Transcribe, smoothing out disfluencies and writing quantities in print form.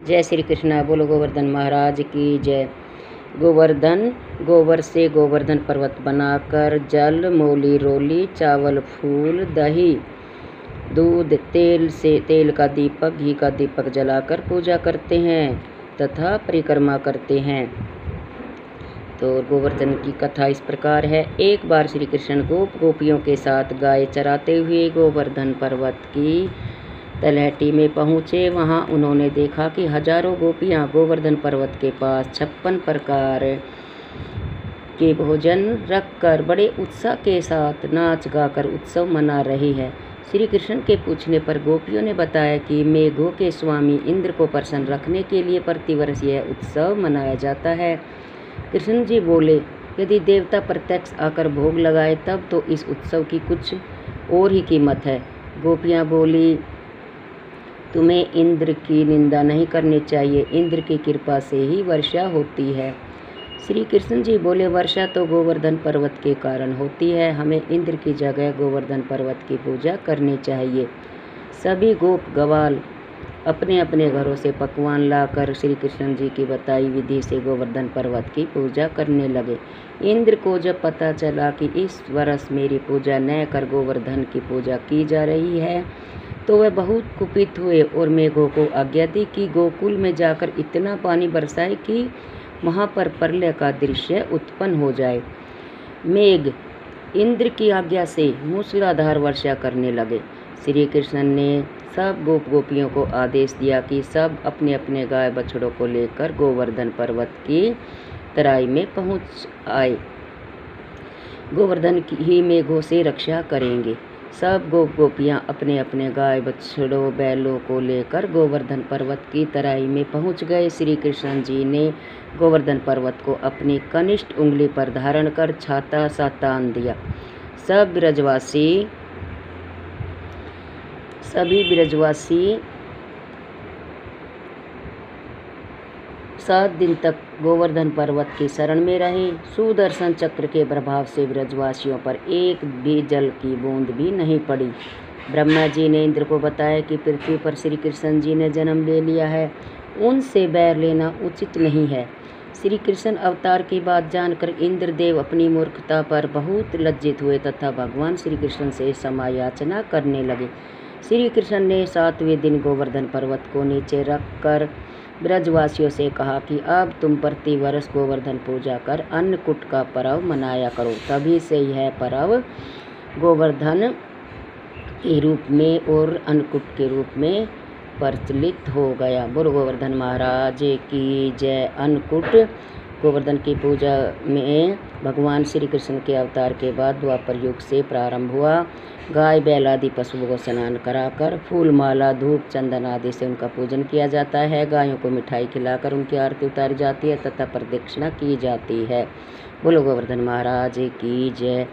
जय श्री कृष्णा। बोलो गोवर्धन महाराज की जय। गोवर्धन गोबर से गोवर्धन पर्वत बनाकर जल, मोली, रोली, चावल, फूल, दही, दूध, तेल का दीपक, घी का दीपक जलाकर पूजा करते हैं तथा परिक्रमा करते हैं। तो गोवर्धन की कथा इस प्रकार है। एक बार श्री कृष्ण गोपियों के साथ गाय चराते हुए गोवर्धन पर्वत की तलहटी में पहुँचे। वहाँ उन्होंने देखा कि हजारों गोपियाँ गोवर्धन पर्वत के पास 56 प्रकार के भोजन रखकर बड़े उत्साह के साथ नाच गाकर उत्सव मना रही है। श्री कृष्ण के पूछने पर गोपियों ने बताया कि मेघों के स्वामी इंद्र को प्रसन्न रखने के लिए प्रतिवर्ष यह उत्सव मनाया जाता है। कृष्ण जी बोले, यदि देवता प्रत्यक्ष आकर भोग लगाए तब तो इस उत्सव की कुछ और ही कीमत है। गोपियाँ बोली, तुम्हें इंद्र की निंदा नहीं करनी चाहिए, इंद्र की कृपा से ही वर्षा होती है। श्री कृष्ण जी बोले, वर्षा तो गोवर्धन पर्वत के कारण होती है, हमें इंद्र की जगह गोवर्धन पर्वत की पूजा करनी चाहिए। सभी गोप गवाल अपने अपने घरों से पकवान लाकर श्री कृष्ण जी की बताई विधि से गोवर्धन पर्वत की पूजा करने लगे। इंद्र को जब पता चला कि इस वर्ष मेरी पूजा न कर गोवर्धन की पूजा की जा रही है तो वह बहुत कुपित हुए और मेघों को आज्ञा दी कि गोकुल में जाकर इतना पानी बरसाए कि वहाँ पर प्रलय का दृश्य उत्पन्न हो जाए। मेघ इंद्र की आज्ञा से मूसलाधार वर्षा करने लगे। श्री कृष्ण ने सब गोपियों को आदेश दिया कि सब अपने अपने गाय बछड़ों को लेकर गोवर्धन पर्वत की तराई में पहुँच आए। गोवर्धन ही मेघों से रक्षा करेंगे। सब गोपियाँ अपने अपने गाय बछड़ों बैलों को लेकर गोवर्धन पर्वत की तराई में पहुँच गए। श्री कृष्ण जी ने गोवर्धन पर्वत को अपनी कनिष्ठ उंगली पर धारण कर छाता सा तान दिया। सभी ब्रजवासी 7 दिन तक गोवर्धन पर्वत की शरण में रहे। सुदर्शन चक्र के प्रभाव से ब्रजवासियों पर एक भी जल की बूंद भी नहीं पड़ी। ब्रह्मा जी ने इंद्र को बताया कि पृथ्वी पर श्री कृष्ण जी ने जन्म ले लिया है, उनसे बैर लेना उचित नहीं है। श्री कृष्ण अवतार की बात जानकर इंद्रदेव अपनी मूर्खता पर बहुत लज्जित हुए तथा भगवान श्री कृष्ण से क्षमा याचना करने लगे। श्री कृष्ण ने 7वें दिन गोवर्धन पर्वत को नीचे रखकर ब्रजवासियों से कहा कि अब तुम प्रतिवर्ष गोवर्धन पूजा कर अन्नकूट का पर्व मनाया करो। तभी से यह पर्व गोवर्धन के रूप में और अन्नकूट के रूप में प्रचलित हो गया। बोलो गोवर्धन महाराज की जय। अन्नकूट गोवर्धन की पूजा में भगवान श्री कृष्ण के अवतार के बाद द्वापर युग से प्रारंभ हुआ। गाय बैल आदि पशुओं को स्नान कराकर फूल माला धूप चंदन आदि से उनका पूजन किया जाता है। गायों को मिठाई खिलाकर उनकी आरती उतारी जाती है तथा प्रदक्षिणा की जाती है। बोलो गोवर्धन महाराज की जय।